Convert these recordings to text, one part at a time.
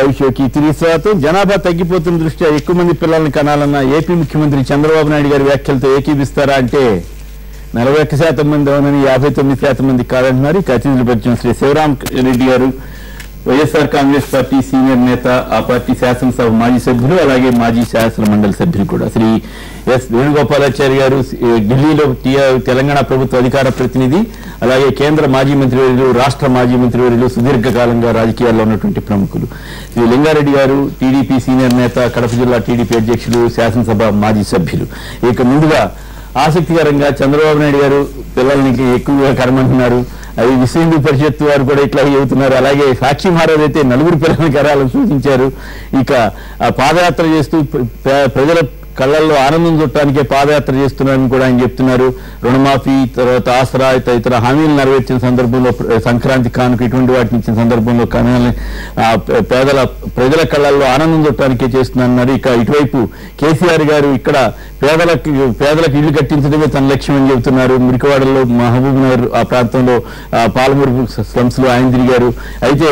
Live షోకి తిరిగి స్వాగతం. జనాభా తగ్గిపోతున్న దృష్ట్యా ఎక్కువ మంది పిల్లల్ని కనాలన్న ఏపీ ముఖ్యమంత్రి చంద్రబాబు నాయుడు గారి వ్యాఖ్యలతో ఏకీపిస్తారా అంటే 41% మంది అవునని 59% మంది కాదంటున్నారు. ఇక అతిథులు పరిచయం శ్రీ శివరామ్ రెడ్డి గారు, వైఎస్ఆర్ కాంగ్రెస్ పార్టీ సీనియర్ నేత, ఆ పార్టీ శాసనసభ మాజీ సభ్యులు, అలాగే మాజీ శాసన మండలి సభ్యులు కూడా. శ్రీ ఎస్ వేణుగోపాలాచారి గారు, ఢిల్లీలో తెలంగాణ ప్రభుత్వ అధికార ప్రతినిధి, అలాగే కేంద్ర మాజీ మంత్రివర్యులు, రాష్ట్ర మాజీ మంత్రివర్యులు, సుదీర్ఘకాలంగా రాజకీయాల్లో ఉన్నటువంటి ప్రముఖులు. శ్రీ లింగారెడ్డి గారు, టీడీపీ సీనియర్ నేత, కడప జిల్లా టీడీపీ అధ్యక్షులు, శాసనసభ మాజీ సభ్యులు. ఇక ముందుగా ఆసక్తికరంగా చంద్రబాబు నాయుడు గారు పిల్లల్ని ఎక్కువగా కరమంటున్నారు. అది విశ్వ హిందూ పరిషత్ వారు కూడా ఇట్లా చెబుతున్నారు. అలాగే సాక్షి మహారాజ్ అయితే 4 పిల్లల్ని కరాలని సూచించారు. ఇక పాదయాత్ర చేస్తూ ప్రజల కళ్ళల్లో ఆనందం చుట్టానికే పాదయాత్ర చేస్తున్నారని కూడా ఆయన చెప్తున్నారు. రుణమాఫీ, తర్వాత ఆసరా, ఇతర హామీలు నెరవేర్చిన సందర్భంలో, సంక్రాంతి కానుక ఇటువంటి వాటిని ఇచ్చిన సందర్భంలో ప్రజల కళ్ళల్లో ఆనందం చుట్టానికే చేస్తున్నారన్నారు. ఇక ఇటువైపు కేసీఆర్ గారు ఇక్కడ పేదలకు ఇళ్లు కట్టించడమే తన లక్ష్యం అని చెబుతున్నారు. మురికివాడల్లో, మహబూబ్ నగర్ ఆ ప్రాంతంలో, పాలమూరు స్లమ్స్ లో ఆయన తిరిగారు. అయితే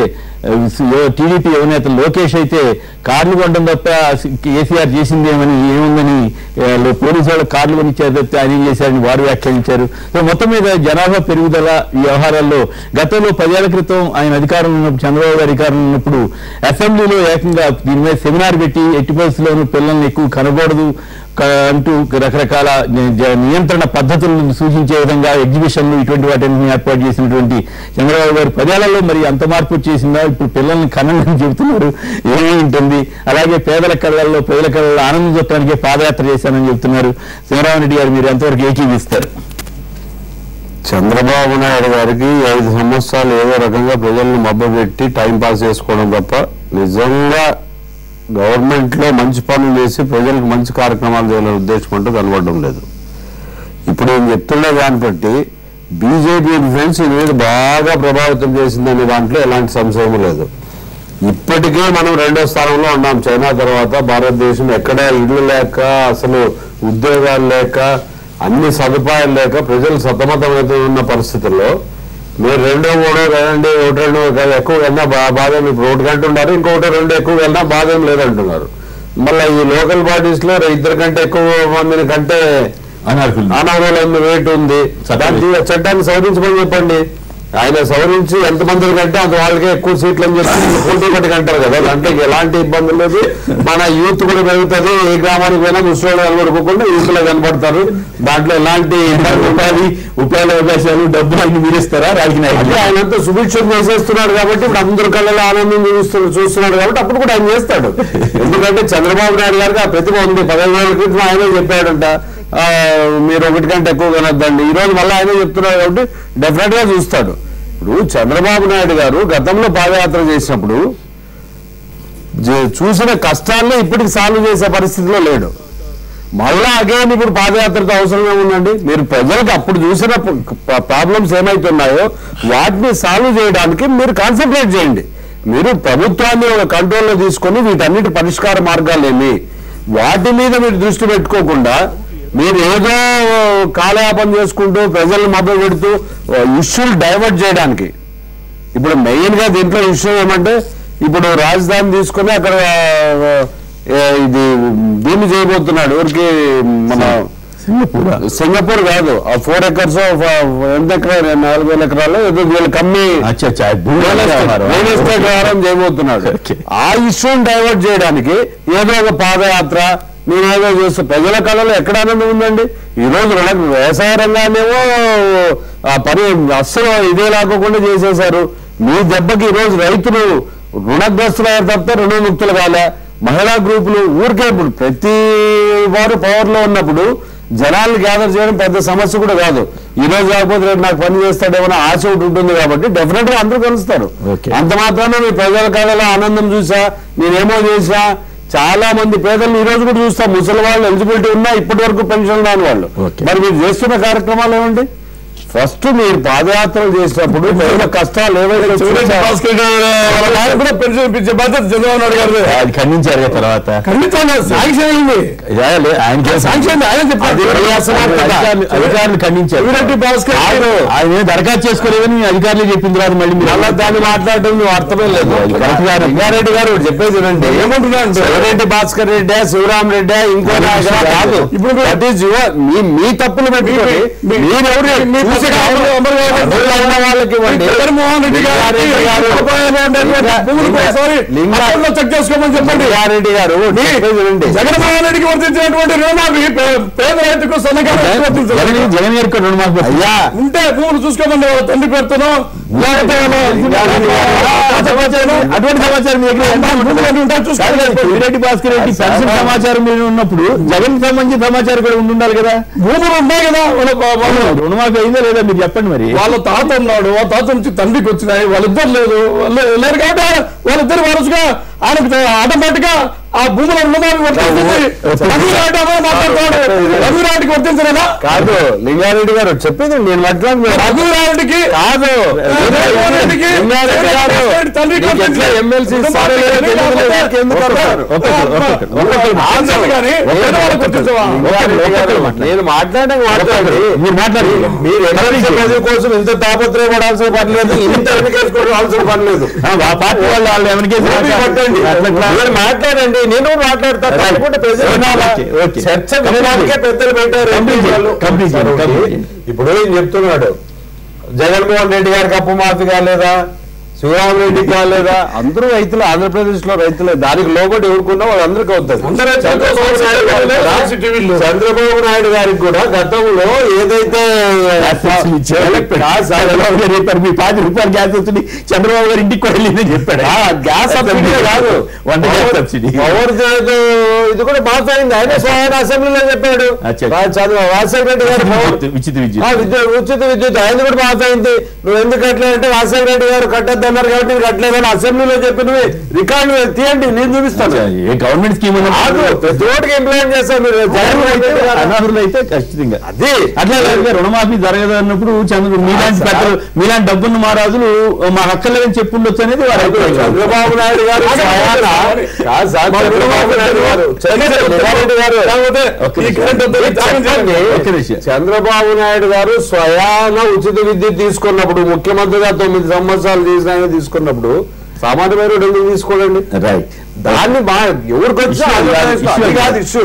టీడీపీ యువనేత లోకేష్ అయితే కార్లు కొనడం తప్ప కేసీఆర్ చేసింది ఏముందని పోలీసు వాళ్ళు కార్లు కొనిచ్చారు తప్పితే ఆయన ఏం చేశారని వారు వ్యాఖ్యానించారు. సో మొత్తం మీద జనాభా పెరుగుదల ఈ వ్యవహారాల్లో గతంలో 10 ఏళ్ల క్రితం ఆయన అధికారంలో ఉన్నప్పుడు, చంద్రబాబు గారి అధికారంలో ఉన్నప్పుడు అసెంబ్లీలో ఏకంగా దీని మీద సెమినార్ పెట్టి ఎట్టి పరిస్థితుల్లోనూ పిల్లల్ని ఎక్కువ కనకూడదు అంటూ రకరకాల నియంత్రణ పద్ధతులను సూచించే విధంగా ఎగ్జిబిషన్లు ఇటువంటి వాటిని ఏర్పాటు చేసినటువంటి చంద్రబాబు గారు 10 ఏళ్లలో మరి అంత మార్పు చేసిందా? ఇప్పుడు పిల్లల్ని కనని చెబుతున్నారు, ఏమీ ఉంటుంది. అలాగే ప్రజల కళ్ళల్లో ఆనందం చెప్పడానికే పాదయాత్ర చేశానని చెబుతున్నారు. శివరామరెడ్డి గారు, మీరు ఎంతవరకు ఏకీవిస్తారు? చంద్రబాబు నాయుడు గారికి 5 సంవత్సరాలు ఏదో రకంగా ప్రజలను మభ్యపెట్టి టైం పాస్ చేసుకోవడం తప్ప నిజంగా గవర్నమెంట్ లో మంచి పనులు చేసి ప్రజలకు మంచి కార్యక్రమాలు చేయాలనే ఉద్దేశం అంటూ కనబడడం లేదు. ఇప్పుడు నేను చెప్తున్న దాన్ని బట్టి బీజేపీ ఇన్ఫ్లుయెన్స్ ఇది బాగా ప్రభావితం చేసిందనే దాంట్లో ఎలాంటి సంశయం లేదు. ఇప్పటికే మనం 2వ స్థానంలో ఉన్నాం చైనా తర్వాత. భారతదేశం ఎక్కడ ఇళ్లు లేక, అసలు ఉద్యోగాలు లేక, అన్ని సదుపాయాలు లేక ప్రజలు సతమతమైతే ఉన్న పరిస్థితుల్లో మీరు 2, 3 కదండి, 1, 2 ఎక్కువ వెళ్ళినా బాధేం. ఇప్పుడు 1 గంట ఉన్నారు, ఇంకొకటి 2 ఎక్కువ వెళ్ళినా బాధేం లేదంటున్నారు. మళ్ళీ ఈ లోకల్ బాడీస్ లో 2 కంటే ఎక్కువ మందిని కంటే అనారోగ్యం రేటు ఉంది. చట్టాన్ని సవరించమని చెప్పండి. ఆయన సవరించి ఎంతమంది కంటే అంత వాళ్ళకే ఎక్కువ సీట్లు అని చెప్పి పోటీ పట్టి అంటారు కదా. అంటే ఎలాంటి ఇబ్బంది లేదు. మన యూత్ కూడా పెరుగుతుంది. ఏ గ్రామానికి పోయినా ముసలి కనబడుకోకుండా యూత్ లో కనబడతారు. దాంట్లో ఎలాంటి ఉపాధి అవకాశాలు, డబ్బు అన్ని మీరిస్తారా? రాజకీయ ఆయనంతా సుభిక్షం చేసేస్తున్నాడు కాబట్టి ఇప్పుడు అందరి కళ్ళలో ఆనందం చూస్తున్నాడు కాబట్టి అప్పుడు కూడా ఆయన చేస్తాడు. ఎందుకంటే చంద్రబాబు నాయుడు గారికి ఆ ప్రతిభ ఉంది. 15 ఏళ్ల క్రితం ఆయనే చెప్పాడంట మీరు 1 కంటే ఎక్కువ కనొద్దండి. ఈ రోజు మళ్ళీ ఆయనే చెప్తున్నారు కాబట్టి డెఫినెట్ గా చూస్తాడు. ఇప్పుడు చంద్రబాబు నాయుడు గారు గతంలో పాదయాత్ర చేసినప్పుడు చూసిన కష్టాన్ని ఇప్పటికి సాల్వ్ చేసే పరిస్థితిలో లేడు. మళ్ళా అగైన్ ఇప్పుడు పాదయాత్రతో అవసరమే ఉందండి. మీరు ప్రజలకు అప్పుడు చూసిన ప్రాబ్లమ్స్ ఏమైతున్నాయో వాటిని సాల్వ్ చేయడానికి మీరు కాన్సన్ట్రేట్ చేయండి. మీరు ప్రభుత్వాన్ని ఒక కంట్రోల్లో తీసుకొని వీటన్నిటి పరిష్కార మార్గాలు ఏమి వాటి మీద మీరు దృష్టి పెట్టుకోకుండా మీరు ఏదో కాలయాపన చేసుకుంటూ ప్రజలను మభ్య పెడుతూ ఇష్యూలు డైవర్ట్ చేయడానికి. ఇప్పుడు మెయిన్ గా దీంట్లో ఇష్యూ ఏమంటే ఇప్పుడు రాజధాని తీసుకుని అక్కడ ఇది దీన్ని చేయబోతున్నాడు. ఎవరికి మన సింగపూర్ కాదు, ఆ 4 acres ఎంత ఎకరాలు 4,000 ఎకరాలు ఏదో వీళ్ళు కమ్మి రియల్ ఎస్టేట్ వ్యవహారం చేయబోతున్నాడు. ఆ ఇష్యూని డైవర్ట్ చేయడానికి ఏదో ఒక పాదయాత్ర నేనేదో చూస్తే ప్రజల కళలో ఎక్కడ ఆనందం ఉందండి. ఈ రోజు వ్యవసాయ రంగాన్నేమో ఆ పని అస్సలు ఇదే లాకోకుండా చేసేశారు. మీ దెబ్బకి ఈ రోజు రైతులు రుణగ్రస్తులయ్యారు తప్ప రుణముక్తులు కాలే. మహిళా గ్రూపులు ఊరికే ఇప్పుడు ప్రతి వారు పవర్ లో ఉన్నప్పుడు జనాలను గ్యాదర్ చేయడం పెద్ద సమస్య కూడా కాదు. ఈ రోజు కాకపోతే రేపు నాకు పని చేస్తాడేమో ఆశ ఒకటి ఉంటుంది కాబట్టి డెఫినెట్ గా అందరూ కలుస్తారు. అంత మాత్రాన మీ ప్రజల కళలో ఆనందం చూసా, నేనేమో చేసా. చాలా మంది పేదలు ఈ రోజు కూడా చూస్తాం, ముసలి వాళ్ళు ఎలిజిబిలిటీ ఉన్నా ఇప్పటి వరకు పెన్షన్ రాని వాళ్ళు. మరి మీరు చేస్తున్న కార్యక్రమాలు ఏమండి? ఫస్ట్ మీరు పాదయాత్రలు చేసినప్పుడు ప్రజల కష్టాలు ఏవైతే కూడా పెన్షన్ ఇప్పించే బాధ్యత చంద్రబాబు నాయుడు గారు. అది ఖండించారు తర్వాత. ఖండించాలి, శాంక్షన్ అయింది. ఆయన శాంక్షన్ ఆయన చెప్పారు, అధికారులు ఖండించారు. ఆయన దరఖాస్తు చేసుకోలేదని అధికారులు చెప్పిన తర్వాత మళ్ళీ మీరు అలా దాన్ని మాట్లాడడం నువ్వు అర్థమే లేదు. రంగారెడ్డి గారు చెప్పేది వినండి, ఏమంటున్నాను, శివరెడ్డి భాస్కర్ రెడ్డి, శివరాం రెడ్డి, ఇంకో కాదు. ఇప్పుడు మీ తప్పులు పెట్టుకొని వాళ్ళకి ఇవ్వండి. జగన్మోహన్ రెడ్డి చెక్ చేసుకోమని చెప్పండి. రంగారెడ్డి గారు జగన్మోహన్ రెడ్డికి వర్తించినటువంటి రుణమాఫీ పేద రైతుకు జగన్ గారికి రుణమాఫీ అయ్యా ఉంటే భూములు చూసుకోమని తండ్రి పెడుతున్నాం. అటువంటి సమాచారం రెడ్డి భాస్కర్ రెడ్డి పెన్షన్ సమాచారం మీరు ఉన్నప్పుడు జగన్ సంబంధించిన సమాచారం కూడా ఉండాలి కదా. భూములు ఉన్నాయి కదా, రుణమాఫీ అయిందా లేదా మీరు చెప్పండి. మరి వాళ్ళ తాత ఉన్నాడు, ఆ తాత నుంచి తండ్రికి వచ్చినాయి, వాళ్ళిద్దరు లేదు లేరు కాబట్టి వాళ్ళిద్దరు వరుసగా ఆయనకు ఆటోమేటిక్ గా ఆ భూముల రుణమాఫీ వర్తించింది. రఘురాడికి వర్తించలేదా? కాదు లింగారెడ్డి గారు చెప్పేది నేను రఘురాడికి కాదు, ఎమ్మెల్సీ నేను మాట్లాడండి. మీరు మాట్లాడి మీరు కోసం ఇంత తాపత్రయపడాల్సిన పని లేదు, ఇంత వెనకేసుకోవాల్సిన పని లేదు. పార్టీ వాళ్ళు మాట్లాడండి, నేను మాట్లాడతాను. చర్చ పెద్దలు పెట్టారు. ఇప్పుడు ఏం చెప్తున్నాడు, జగన్మోహన్ రెడ్డి గారికి అప్పు మాఫీ కాలేదా, శివరామ రెడ్డి కాలేదా? అందరూ రైతులు, ఆంధ్రప్రదేశ్ లో రైతులే. దానికి లోబడి ఎవరుకున్నా వాళ్ళందరికీ అవుతుంది. చంద్రబాబు నాయుడు గారికి కూడా గతంలో ఏదైతే మీ ₹10 గ్యాస్ సబ్సిడీ చంద్రబాబు గారు ఇంటికి కూడా వెళ్ళిందని చెప్పాడు. గ్యాస్ సబ్సిడీ కాదు, వంట గ్యాస్ సబ్సిడీ పవర్ ఇది కూడా పాస్ అయింది. ఆయన స్వయం అసెంబ్లీలో చెప్పాడు. రాజశేఖర రెడ్డి గారు ఉచిత విద్యుత్ ఆయన కూడా పాస్ అయింది. నువ్వు ఎందుకు కట్టలేదంటే రాజశేఖర రెడ్డి గారు కట్టద్దు అన్నారు కాబట్టి కట్టలేదని అసెంబ్లీలో చెప్పినవి రికార్డు తీయండి, నేను చూపిస్తాను. గవర్నమెంట్ స్కీమ్ ప్రతి ఒక్కటికి ఇంప్లిమెంట్ చేస్తాను. అనర్హులు అయితే ఖచ్చితంగా అది అట్లా రుణమాఫీ జరగదు అన్నప్పుడు మీలాంటి పెద్దలు, మీలాంటి డబ్బున్న మహారాజులు మా హక్కలేదని చెప్పుండొచ్చు అనేది వారు. చంద్రబాబు నాయుడు గారు చంద్రబాబు నాయుడు గారు స్వయాన ఉచిత విద్యుత్ తీసుకున్నప్పుడు, ముఖ్యమంత్రిగా 9 సంవత్సరాలు తీసుకున్నప్పుడు సామాన్యమైన ఎందుకు తీసుకోడండి? రైట్. దాన్ని ఎవరికి వచ్చా కాదు ఇష్యూ.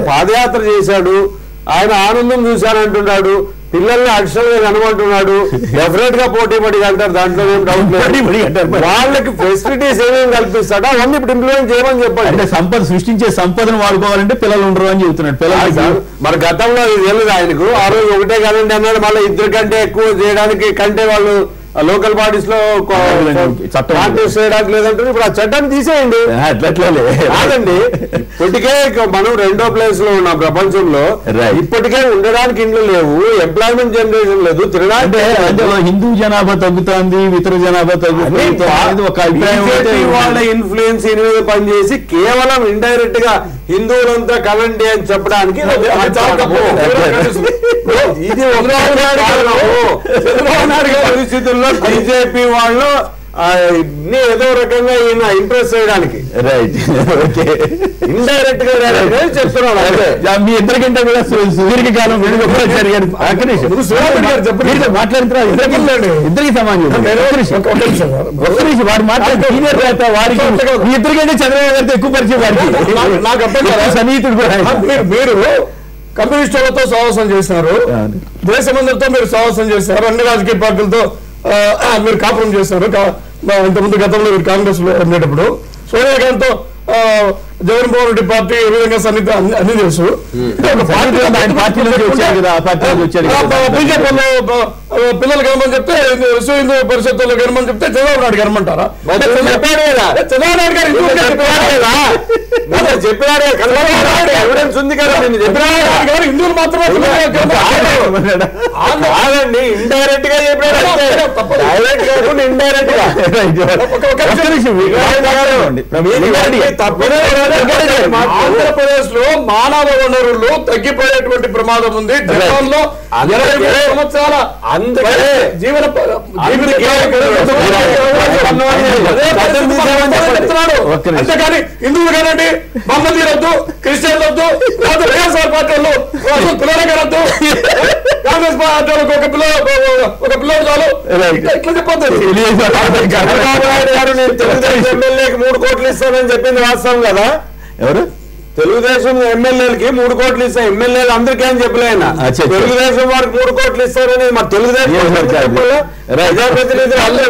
పాదయాత్ర చేశాడు, ఆయన ఆనందం చూశానంటున్నాడు, పిల్లల్ని అక్షరంగా కనమంటున్నాడు, డెఫినెట్ గా పోటీ పడి అంటారు, దాంట్లో ఏం డౌట్ లేదు. వాళ్ళకి ఫెసిలిటీస్ ఏమేమి కల్పిస్తాడో అవన్నీ ఇప్పుడు ఇంప్లిమెంట్ చేయమని చెప్పండి. అంటే సంపద సృష్టించే సంపదను వాడుకోవాలంటే పిల్లలు ఉండరు అని చెబుతున్నాడు. పిల్లలు మరి గతంలో ఇది తెలియదు ఆయనకు. ఆ రోజు ఒకటే కదండి అన్నాడు, మళ్ళీ 2 కంటే ఎక్కువ చేయడానికి కంటే వాళ్ళు లోకల్ బాడీస్ లో చట్టం చేయడానికి లేదంటే ఇప్పుడు ఆ చట్టాన్ని తీసేయండి. కాదండి, ఇప్పటికే మనం 2వ ప్లేస్ లో ఉన్నాం ప్రపంచంలో. ఇప్పటికే ఉండడానికి ఇండ్లు లేవు, ఎంప్లాయ్మెంట్ జనరేషన్ లేదు, తినడానికి హిందూ జనాభా తగ్గుతుంది, ఇతర జనాభా తగ్గుతుంది. ఒక వాళ్ళ ఇన్ఫ్లుయెన్స్ మీద పనిచేసి కేవలం ఇండైరెక్ట్ గా హిందువులంతా కలండి అని చెప్పడానికి ఇది పరిస్థితుల్లో బీజేపీ వాళ్ళు ఏదో రకంగా ఈయన ఇంప్రెస్ చేయడానికి ఇండైరెక్ట్ గా చెప్తున్నాను. మీ ఇద్దరికంటే కూడా సుదీర్ఘ కాలం మాట్లాడిన ఇద్దరికి సమాజం వారు మాట్లాడితే వారికి మీ ఇద్దరికంటే చంద్రబాబు గారితో ఎక్కువ పరిచయం వారికి. నాకు అర్థం సన్నిహితుడు కూడా. మీరు కమ్యూనిస్టులతో సహవాసం చేసినారు, దేశమందరితో మీరు సహవాసం చేసినారు, అన్ని రాజకీయ పార్టీలతో మీరు కాపురం చేస్తారు. ఇంతకుముందు గతంలో మీరు కాంగ్రెస్ లో ఉండేటప్పుడు సోనియా గాంధీతో జగన్మోహన్ రెడ్డి పార్టీ ఏ విధంగా సన్నిహిత అన్ని తెలుసు. బీజేపీలో పిల్లలు గెలమని చెప్తే, విశ్వ హిందూ పరిషత్తులో గెలమని చెప్తే చంద్రబాబు నాయుడు గెలమంటారా? చంద్రబాబు నాయుడు గారు హిందువులు మాత్రమే ఇండైరెక్ట్ గా చెప్పాడు. ఆంధ్రప్రదేశ్ లో మానవ వనరులు తగ్గిపోయేటువంటి ప్రమాదం ఉంది. జపాన్లో 20 సంవత్సరాల జీవన అంతేకాని హిందువులు కానండి, మహమ్మదీ రద్దు, క్రిస్టియన్ రద్దు, వైఎస్ఆర్ పార్టీ వాళ్ళు పిల్లలకి రద్దు, కాంగ్రెస్ పార్టీ ఒక పిల్లలు చాలు ఇట్లా చెప్పొద్దు. ఎమ్మెల్యేకి 3 కోట్లు ఇస్తానని చెప్పింది వాస్తవం కదా? ఎవరు? తెలుగుదేశం ఎమ్మెల్యేలకి 3 కోట్లు ఇస్తాం. ఎమ్మెల్యేలు అందరికీ అని చెప్పలేనా? తెలుగుదేశం వారికి 3 కోట్లు ఇస్తారని మరి తెలుగుదేశం ప్రజాప్రతినిధులు అందరూ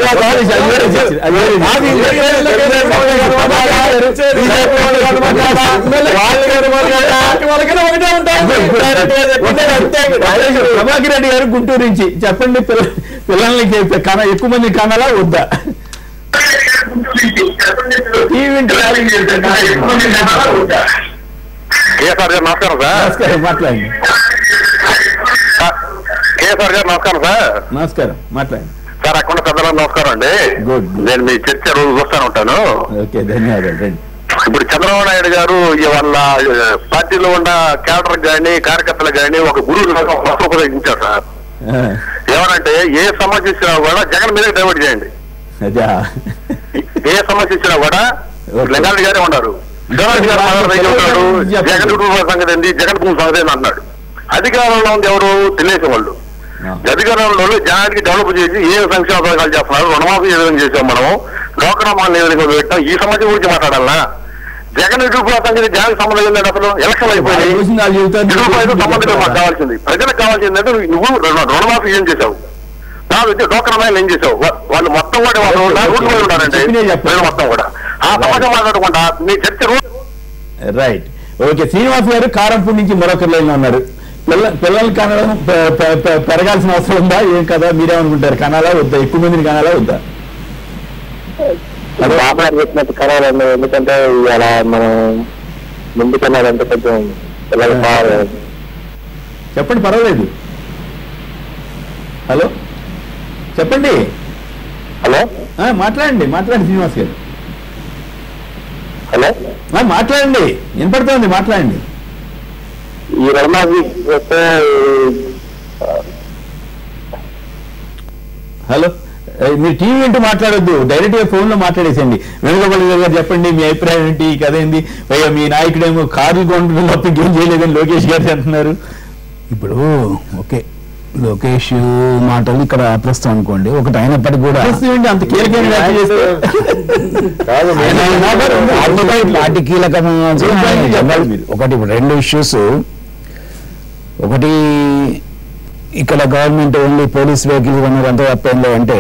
ప్రభాకర్ రెడ్డి గారు గుంటూరు నుంచి చెప్పండి, పిల్లలకి ఎక్కువ మంది కానాలా వద్దా? కేఎస్ఆర్ గారు నమస్కారం సార్. నమస్కారం, మాట్లాడండి. కేఎస్ఆర్ గారు నమస్కారం సార్. నమస్కారం, మాట్లాడండి సార్. అక్కడ పెద్దలకు నమస్కారం అండి. నేను మీ చర్చ రోజు చూస్తాను ఉంటాను. ఓకే, ధన్యవాదాలు. రండి. ఇప్పుడు చంద్రబాబు నాయుడు గారు వాళ్ళ పార్టీలో ఉన్న క్యాడర్ గాని కార్యకర్తలకు గాని ఒక గురువు ఉపయోగించారు సార్. ఏమనంటే ఏ సమస్య ఇచ్చినా కూడా జగన్ మీద డైవర్ట్ చేయండి. ఏ సమస్య ఇచ్చినా కూడా లింగారెడ్డి గారే ఉన్నారు. లింగారెడ్డి గారు ఉంటాడు. జగన్ సంగతి ఏంది, జగన్ భూమి సంగతి ఏంది అంటున్నాడు. అధికారంలో ఉంది ఎవరు? తెలుగుదేశం వాళ్ళు. అధికారంలో జనానికి డెవలప్ చేసి ఏ సంక్షేమ పథకాలు చేస్తున్నారు, రుణమాఫీ ఏ విధంగా చేసాం, మనం లోకనామాలను ఏ విధంగా పెట్టాం, ఈ సమస్య గురించి మాట్లాడాలా? జగన్ నిరూపణ సంగతి జగన్ సంబంధం ఏంటంటే అసలు ఎలక్షన్ అయిపోయింది. నిరూపణ సంబంధం మాకు కావాల్సింది, ప్రజలకు కావాల్సింది అంటే నువ్వు రుణమాఫీ ఏం చేసావు, డోకరమాయలు ఏం చేసావు? వాళ్ళు మొత్తం కూడా రూట్ మీద ఉన్నారండి మొత్తం కూడా. ఆ సమస్య మాట్లాడకుండా మీ చర్చ రైట్. ఓకే, శ్రీనివాస్ గారు కారంపూడి నుంచి మరొక లైన్ ఉన్నారు. పిల్లలు కనడం పెరగాల్సిన అవసరం ఉందా, ఏం కదా మీరేమనుకుంటారు? కనాలా వద్దా? ఎక్కువ మందిని కనాలా వద్దా? చెప్పినట్టు కనాలండి. ఎందుకంటే అలా మనం ముందుకెళ్ళాలంటే కొంచెం పిల్లలు కావాలి. చెప్పండి, పర్వాలేదు. హలో, చెప్పండి. హలో, మాట్లాడండి శ్రీనివాస్ గారు. హలో, మాట్లాడండి, వినపడుతోంది, మాట్లాడండి. ఈ రుణమాఫీ హలో, మీరు టీవీ వింటూ మాట్లాడొద్దు, డైరెక్ట్ గా ఫోన్ లో మాట్లాడేసండి. వేణుగోపాల్ గారు చెప్పండి, మీ అభిప్రాయం ఏంటి, కథ ఏంది? మీ నాయకుడేమో కార్లు కొంటున్న తప్ప ఏం చేయలేదని లోకేష్ గారు అంటున్నారు. ఇప్పుడు ఓకే, లోకేష్ మాటలు ఇక్కడ ప్రస్తుతం అనుకోండి, ఒకటి అయినప్పటికీ కూడా అంత కీలకంగా పార్టీ కీలకం. ఒకటి 2 ఇష్యూస్. ఒకటి, ఇక్కడ గవర్నమెంట్ ఓన్లీ పోలీస్ వెహికల్స్ కొన్నారు, అంత తప్పేంలో అంటే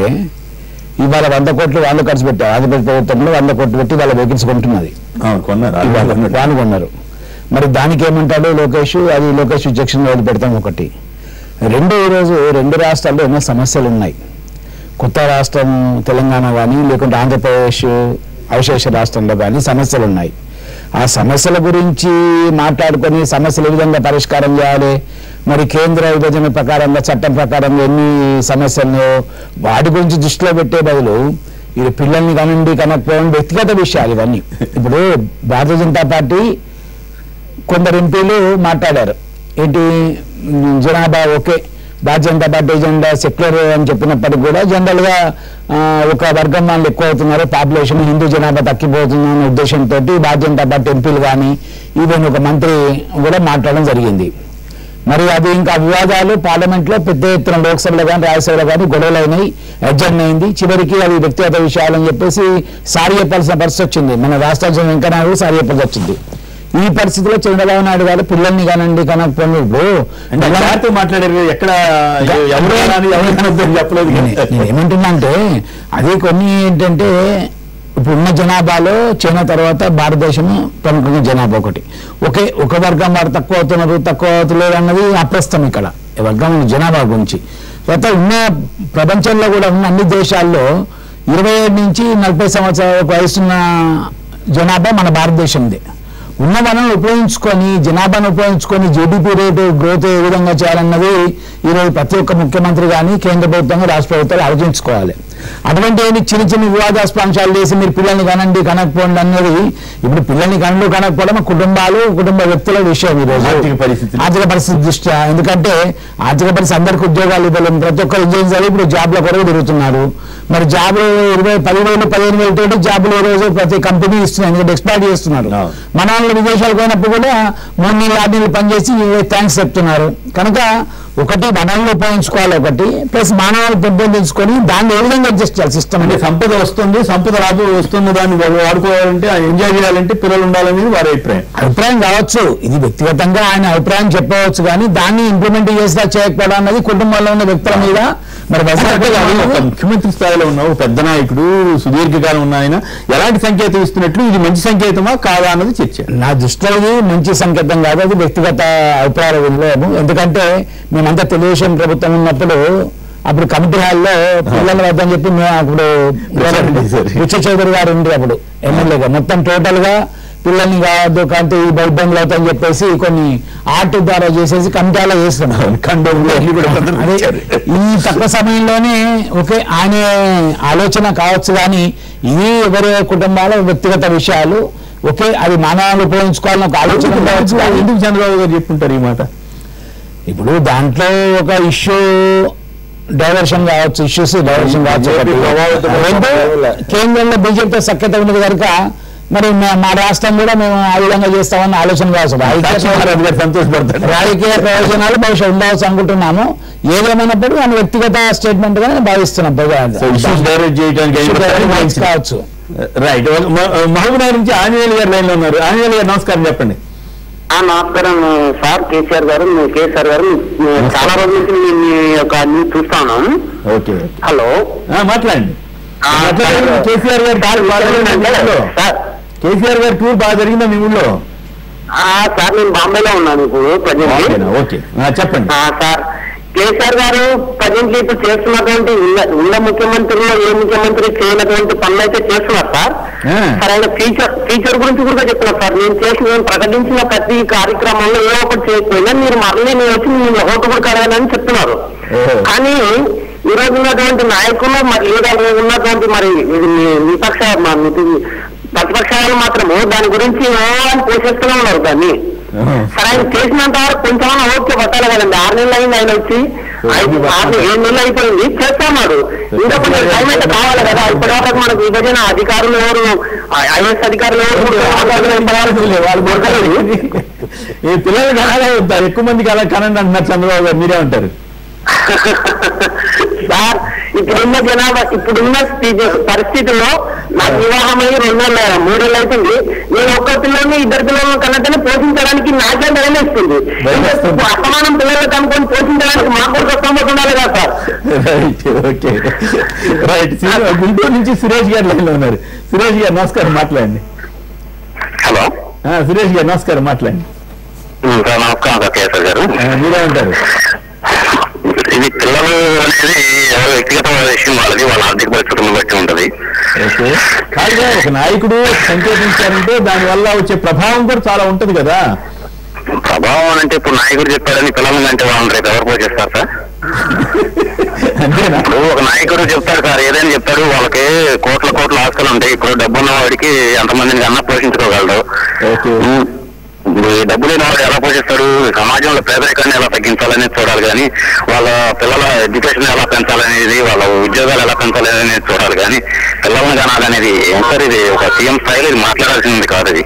ఇవాళ 100 కోట్లు వాళ్ళు ఖర్చు పెట్టారు. ఆంధ్రప్రదేశ్ ప్రభుత్వంలో 100 కోట్లు పెట్టి వాళ్ళ వెహికల్స్ కొంటున్నది, వాళ్ళు కొన్నారు. మరి దానికి ఏమంటాడు లోకేష్? అది లోకేష్ విచక్షణ వదిలిపెడతాం. ఒకటి. 2, ఈరోజు 2 రాష్ట్రాల్లో ఎన్నో సమస్యలు ఉన్నాయి. కొత్త రాష్ట్రం తెలంగాణ కానీ లేకుంటే ఆంధ్రప్రదేశ్ అవశేష రాష్ట్రంలో కానీ సమస్యలు ఉన్నాయి. ఆ సమస్యల గురించి మాట్లాడుకొని సమస్యలు ఏ విధంగా పరిష్కారం చేయాలి, మరి కేంద్ర విభజన ప్రకారంగా చట్టం ప్రకారంగా ఎన్ని సమస్యలను వాటి గురించి దృష్టిలో పెట్టే బదులు ఇది పిల్లల్ని కనండి కనకపోవడం వ్యక్తిగత విషయాలు ఇవన్నీ. ఇప్పుడు భారతీయ జనతా పార్టీ కొందరు ఎంపీలు మాట్లాడారు, ఏంటి జనాభా okay, Bharatiya Janata party agenda secular అని చెప్పినప్పటికీ కూడా జనరల్ గా ఒక వర్గం వాళ్ళు ఎక్కువ అవుతున్నారు, పాపులేషన్ హిందూ జనాభా తగ్గిపోతుంది అనే ఉద్దేశంతో భారతీయ జనతా పార్టీ ఎంపీలు కానీ ఈవెన్ ఒక మంత్రి కూడా మాట్లాడడం జరిగింది. మరి అది ఇంకా వివాదాలు పార్లమెంట్ లో పెద్ద ఎత్తున లోక్సభలో కానీ రాజ్యసభలో కానీ గొడవలు అయినాయి, అడ్జర్న్ అయింది. చివరికి అది వ్యక్తిగత విషయాలని చెప్పేసి సారీ చెప్పాల్సిన పరిస్థితి వచ్చింది. మన రాష్ట్రాల వెంకయ్యనాయుడు సారీ చెప్పాల్సి వచ్చింది. ఈ పరిస్థితిలో చంద్రబాబు నాయుడు గారు పిల్లల్ని కానండి కనకపోయినప్పుడు మాట్లాడారు, ఎక్కడ చెప్పలేదు. నేను ఏమంటున్నా అంటే అది కొన్ని ఏంటంటే ఇప్పుడున్న జనాభాలో చైనా తర్వాత భారతదేశం ప్రముఖంగా జనాభా ఒక వర్గం వారు తక్కువ అవుతున్నారు, తక్కువ అవుతలేదు అన్నది అప్రస్తుతం ఇక్కడ వర్గం జనాభా గురించి. తర్వాత ఉన్న ప్రపంచంలో కూడా ఉన్న అన్ని దేశాల్లో 27 నుంచి 40 సంవత్సరాల వయసున్న జనాభా మన భారతదేశందే. ఉన్న వనరులు ఉపయోగించుకొని జనాభాను ఉపయోగించుకొని జీడిపి రేటు గ్రోత్ ఏ విధంగా చేయాలన్నది ఈరోజు ప్రతి ఒక్క ముఖ్యమంత్రి కానీ కేంద్ర ప్రభుత్వంగా రాష్ట్ర ప్రభుత్వాలు ఆలోచించుకోవాలి. అటువంటి చిన్న చిన్న వివాదాస్పద అంశాలు చేసి మీరు పిల్లల్ని కనండి కనకపోండి అన్నది ఇప్పుడు పిల్లల్ని కనడు కనకపోవడం కుటుంబ వ్యక్తుల విషయం ఈరోజు ఆర్థిక పరిస్థితి దృష్ట్యా. ఎందుకంటే ఆర్థిక పరిస్థితి అందరికి ఉద్యోగాలు ఇవ్వలేము, ప్రతి ఒక్కరు ఉద్యోగం చదివి ఇప్పుడు జాబ్ల కొరకు తిరుగుతున్నారు. మరి జాబులు 10,000-15,000 తోటి జాబులు ఈ రోజు ప్రతి కంపెనీ ఇస్తున్నాయి, ఎందుకంటే ఎక్స్పైర్ చేస్తున్నారు. మన వాళ్ళు విదేశాలకు పోయినప్పుడు కూడా 3 నెలలు 6 నెలలు పనిచేసి థ్యాంక్స్ చెప్తున్నారు. కనుక ఒకటి మనల్ని ఉపయోగించుకోవాలి, ఒకటి ప్లస్ మానవాళ్ళు పెంపొందించుకొని దాన్ని ఏ విధంగా అడ్జస్ట్ చేయాలి సిస్టమ్. అంటే సంపద వస్తుంది, సంపద వస్తుంది, దాన్ని వాడుకోవాలంటే ఎంజాయ్ చేయాలంటే పిల్లలు ఉండాలనేది వారి అభిప్రాయం కావచ్చు. ఇది వ్యక్తిగతంగా ఆయన అభిప్రాయం చెప్పవచ్చు, కానీ దాన్ని ఇంప్లిమెంట్ చేసినా చేయకపోవడం అన్నది కుటుంబంలో ఉన్న వ్యక్తుల మీద. మరి ముఖ్యమంత్రి స్థాయిలో ఉన్న పెద్ద నాయకుడు, సుదీర్ఘకాలం ఉన్న ఆయన ఎలాంటి సంకేతం ఇస్తున్నట్లు, ఇది మంచి సంకేతమా కాదా అన్నది చర్చ. నా దృష్టిలో ఇది మంచి సంకేతం కాదు, అది వ్యక్తిగత అభిప్రాయాలు వినలేము. ఎందుకంటే మేమంతా తెలుగుదేశం ప్రభుత్వం ఉన్నప్పుడు అప్పుడు కమిటీ హాల్లో పిల్లలు వద్దని చెప్పి మేము అప్పుడు బుచ్చ చౌదరి గారు ఉండి అప్పుడు ఎమ్మెల్యేగా మొత్తం టోటల్ గా పిల్లల్ని కావద్దు కంటే ఈ ఇబ్బందులు అవుతాయని చెప్పేసి కొన్ని ఆర్ట్ ద్వారా చేసేసి కమిటీలో చేస్తున్నాం. ఈ తక్కువ సమయంలోనే ఓకే ఆయన ఆలోచన కావచ్చు, కానీ ఇది ఎవరి కుటుంబాల వ్యక్తిగత విషయాలు. ఓకే, అది మానవాళ్ళు ఉపయోగించుకోవాలని ఒక ఆలోచన కావచ్చు. ఎందుకు చంద్రబాబు గారు చెప్పుకుంటారు ఈ మాట? ఇప్పుడు దాంట్లో ఒక ఇష్యూ డైవర్షన్ కావచ్చు, కేంద్రంలో బీజేపీతో సఖ్యత ఉన్నది కనుక మరి మా రాష్ట్రం కూడా మేము ఆ విధంగా చేస్తామన్న ఆలోచన కావచ్చు. సంతోషపడతారు, రాజకీయ ప్రయోజనాలు బహుశా ఉండవచ్చు అనుకుంటున్నాము. ఏదేమైనప్పుడు ఆయన వ్యక్తిగత స్టేట్మెంట్ గా భావిస్తున్నాం. కావచ్చు. రైట్. మహబూబ్నగర్ నుంచి ఆంజనేయులు గారు లైన్ లో ఉన్నారు. ఆంజనేయులు గారు నమస్కారం, చెప్పండి. నమస్కారం సార్. కేసీఆర్ గారు చాలా రోజుల నుంచి మీ యొక్క న్యూస్ చూస్తా ఉన్నాను. ఓకే, హలో, మాట్లాడండి. కేసీఆర్ గారు టూర్ బాగా జరిగిందా మీ ఊళ్ళో? సార్ నేను బాంబేలో ఉన్నాను ఇప్పుడు ప్రజెంట్. ఓకే, చెప్పండి సార్. కేసీఆర్ గారు ప్రజెంట్లీ ఇప్పుడు చేస్తున్నటువంటి ఉన్న ముఖ్యమంత్రుల్లో ఏ ముఖ్యమంత్రి చేయనటువంటి పనులు అయితే చేస్తున్నారు సార్. సార్ ఆయన ఫ్యూచర్ గురించి కూడా చెప్తున్నారు సార్. నేను ప్రకటించిన ప్రతి కార్యక్రమంలో ఏ ఒకటి చేయకపోయినా మీరు మళ్ళీ నేను వచ్చి నేను ఓటు కూడా కడగాలని చెప్తున్నారు. కానీ ఈ రోజు ఉన్నటువంటి నాయకులు మరి లీడర్లు ఉన్నటువంటి మరి ప్రతిపక్షాలు మాత్రము దాని గురించి అని పోషిస్తూనే ఉన్నారు దాన్ని. సరే, ఆయన చేసినంత వరకు కొంచెం ఓకే పట్టాలి కదండి. 6 నెలలు అయింది ఆయన వచ్చి, 7 నెలలు అయిపోయింది, చేస్తున్నాడు. ఇంకా కొంచెం టైం అయితే కావాలి కదా. ఇప్పటివరకు మనకు విభజన అధికారులు ఎవరు, ఐఎస్ అధికారులు పిల్లలు అలాగే ఉంటారు. ఎక్కువ మందికి అలా కనండి అంటున్నారు చంద్రబాబు గారు, మీరే ఉంటారు సార్. ఇప్పుడున్న జనాభా, ఇప్పుడున్న పరిస్థితుల్లో నాకు వివాహం అయ్యి 2 నెలలు 3 నెలలు అవుతుంది. నేను ఒక్క పిల్లల్ని 2 పిల్లలను కన్నట్టనే పోషించడానికి నాకే ధరనే ఇస్తుంది. అసమానం పిల్లలు కనుక్కొని పోషించడానికి మాకు కూడా కష్టం ఉండాలి కదా సార్. Okay, right. గుంటూరు నుంచి సురేష్ గారు లైన్లో ఉన్నారు. సురేష్ గారు నమస్కారం, మాట్లాడండి. హలో, సురేష్ గారు నమస్కారం, మాట్లాడండి. నమస్కారం సార్. కేసీఆర్ గారు మీరే ఉంటారు. ఇది పిల్లలు అనేది ఎవరు వ్యక్తిగత విషయం, వాళ్ళది వాళ్ళ ఆర్థిక పరిస్థితులను బట్టి ఉంటది. ఓకే, కాదుగా ఒక నాయకుడు సంకేతించారంటే దానివల్ల వచ్చే ప్రభావం కూడా చాలా ఉంటది కదా. ప్రభావం అంటే ఇప్పుడు నాయకుడు చెప్పాడని పిల్లలు అంటే వాళ్ళని రేపు ఎవరు పోషిస్తారు సార్? అంతేనా? ఇప్పుడు ఒక నాయకుడు చెప్తాడు సార్, ఏదైనా చెప్తాడు, వాళ్ళకి కోట్ల ఆస్తులు ఉంటాయి. ఇప్పుడు డబ్బున్న వాడికి ఎంతమందిని కన్నా పోషించుకోగలడు. డబ్బు లేని వాడు ఎలా పోషిస్తాడు? సమాజంలో పేదరికాన్ని ఎలా తగ్గించాలనేది చూడాలి, కానీ వాళ్ళ పిల్లల ఎడ్యుకేషన్ ఎలా పెంచాలనేది, వాళ్ళ ఉద్యోగాలు ఎలా పెంచాలనేది చూడాలి, కానీ పిల్లలను కనాలనేది సార్ ఇది ఒక సీఎం స్థాయిలో ఇది మాట్లాడాల్సింది కాదు. ఇది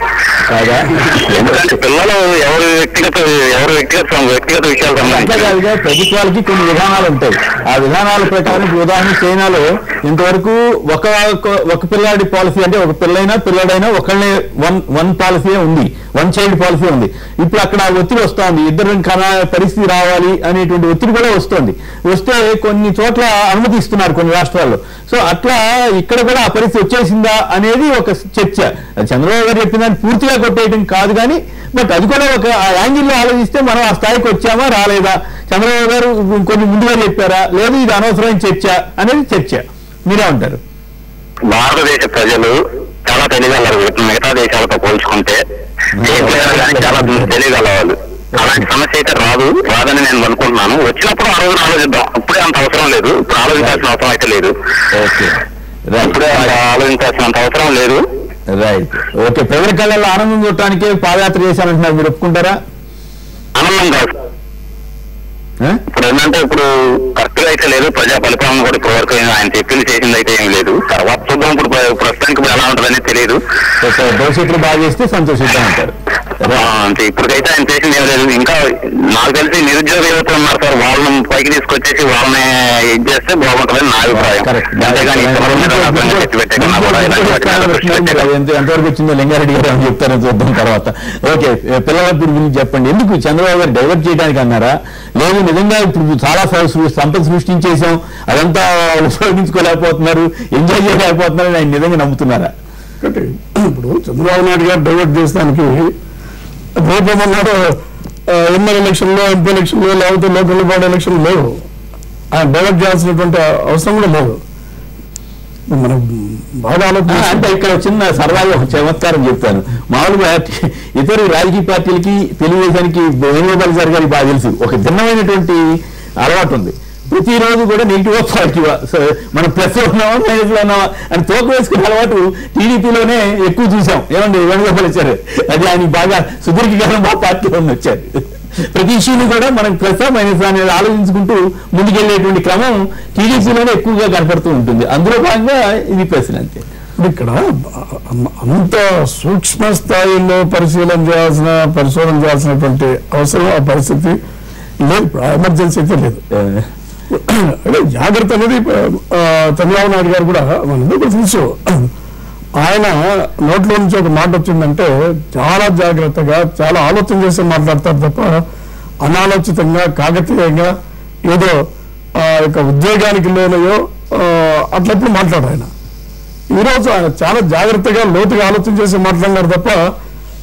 ఎందుకంటే పిల్లలు ఎవరు వ్యక్తిగత విషయాలు సంబంధించి ప్రభుత్వాలకి కొన్ని విధానాలు ఉంటాయి. ఆ విధానాల ప్రకారం ఉదాహరణ చైనాలో ఇంతవరకు ఒక పిల్లాడి పాలసీ, అంటే ఒక పిల్లడైనా ఒకళ్ళని వన్ పాలసీ ఉంది, 1 చైల్డ్ పాలసీ ఉంది. ఇప్పుడు అక్కడ ఒత్తిడి వస్తోంది, 2 పరిస్థితి రావాలి అనేటువంటి ఒత్తిడి కూడా వస్తే కొన్ని చోట్ల అనుమతిస్తున్నారు కొన్ని రాష్ట్రాల్లో. సో అట్లా ఇక్కడ కూడా ఆ పరిస్థితి వచ్చేసిందా అనేది ఒక చర్చ. చంద్రబాబు గారు చెప్పిన దాన్ని పూర్తిగా కొట్టేయడం కాదు, కానీ బట్ అది కూడా ఒక యాంగిల్లో ఆలోచిస్తే మనం ఆ స్థాయికి వచ్చామా రాలేదా, చంద్రబాబు గారు కొన్ని ముందుగా చెప్పారా, లేదు ఇది అనవసరమైన చర్చ అనేది చర్చ. మీరే ఉంటారు. భారతదేశ ప్రజలు చాలా తెలియగలరు మిగతా దేశాలతో పోల్చుకుంటే. చాలా తెలియగలవాళ్ళు. అలాంటి సమస్య అయితే రాదని నేను అనుకుంటున్నాను. వచ్చినప్పుడు ఆ రోజున ఆలోచిద్దాం. ఇప్పుడే అంత అవసరం లేదు, ఇప్పుడు ఆలోచించాల్సిన అవసరం అయితే లేదు. ఇప్పుడే ఆలోచించాల్సినంత అవసరం లేదు. Right, okay. ప్రజల కళ్ళల్లో ఆనందం చూడటానికే పాదయాత్ర చేశానంటున్నారు, మీరు ఒప్పుకుంటారా? ఆనందం కాదు, ఇప్పుడు ఏంటంటే ఇప్పుడు కరెక్ట్ గా అయితే లేదు. ప్రజా పరిపాలన కూడా ఇప్పుడు వరకు ఆయన చెప్పింది చేసింది అయితే ఏం లేదు. తర్వాత చూద్దాం. ఇప్పుడు ప్రస్తుతానికి ఎలా ఉంటుందని తెలియదు. భవిష్యత్తులో బాగా చేస్తే సంతోషిద్దాం అంటారు. అంతే, ఇప్పటికైతే ఆయన చేసింది ఏం లేదు. ఇంకా నాకు తెలిసి నిరుద్యోగ యువత ఉన్నారు సార్, వాళ్ళని పైకి తీసుకొచ్చేసి వాళ్ళని ఇది చేస్తే బాగుంటుందని నా అభిప్రాయం. అంతేగాని ఎంతవరకు వచ్చిందో లింగారెడ్డి గారు అని చెప్తారని చూద్దాం తర్వాత. ఓకే, పిల్లల గురించి చెప్పండి. ఎందుకు చంద్రబాబు గారు డైవర్ట్ చేయడానికి అన్నారా, లేదు నిజంగా ఇప్పుడు చాలా సంపద సృష్టించేసాం అదంతా ఉపయోగించుకోలేకపోతున్నారు, ఎంజాయ్ చేయలేకపోతున్నారు ఆయన నిజంగా నమ్ముతున్నారా? ఇప్పుడు చంద్రబాబు నాయుడు గారు డైవర్ట్ చేస్తానికి రేపేమన్నాడు, ఎమ్మెల్యే ఎలక్షన్లో, ఎంపీ ఎలక్షన్లో, లేకపోతే లోకల్ బాడీ ఎలక్షన్ లేవు. ఆయన డైవర్ట్ చేయాల్సినటువంటి అవసరం కూడా లేదు. మనం బాగా ఆలోచన అంటే ఇక్కడ చిన్న సరదాగా ఒక చమత్కారం చెప్తాను. మామూలుగా ఇతర రాజకీయ పార్టీలకి, తెలుగుదేశానికి వేణుగోపాల్ సార్ గారికి బాగా తెలుసు, ఒక భిన్నమైనటువంటి అలవాటు ఉంది. ప్రతిరోజు కూడా నెగిటివా పాజిటివా, మనం ప్లస్ లో ఉన్నామా మైనస్ లో ఉన్నామా అని తోక వేసుకునే అలవాటు టీడీపీలోనే ఎక్కువ చూసాం. ఏమండి వేణుగోపాల్ వచ్చారు, అది ఆయన బాగా సుదీర్ఘకాలం మా పార్టీలో వచ్చారు. ప్రతి ఇష్యూని కూడా మనం ప్లస్ మైనస్ అనేది ఆలోచించుకుంటూ ముందుకెళ్లేటువంటి క్రమం టీడీపీలోనే ఎక్కువగా కనపడుతూ ఉంటుంది. అందులో భాగంగా ఇది ప్రశ్న. అంతే, ఇక్కడ అంత సూక్ష్మ స్థాయిలో పరిశోధన చేయాల్సినటువంటి అవసరం, ఆ పరిస్థితి లేదు, ఎమర్జెన్సీ అయితే లేదు. అంటే జాగ్రత్త అనేది చంద్రబాబు నాయుడు గారు కూడా మనందరూ తెలుసు. ఆయన నోట్లో నుంచి ఒక మాట వచ్చిందంటే చాలా జాగ్రత్తగా, చాలా ఆలోచన చేసి మాట్లాడతారు తప్ప అనాలోచితంగా, కాకతీయంగా ఏదో యొక్క ఉద్యోగానికి లోనయో అట్లప్పుడు మాట్లాడు. ఆయన ఈరోజు ఆయన చాలా జాగ్రత్తగా, లోతుగా ఆలోచన చేసి మాట్లాడినారు తప్ప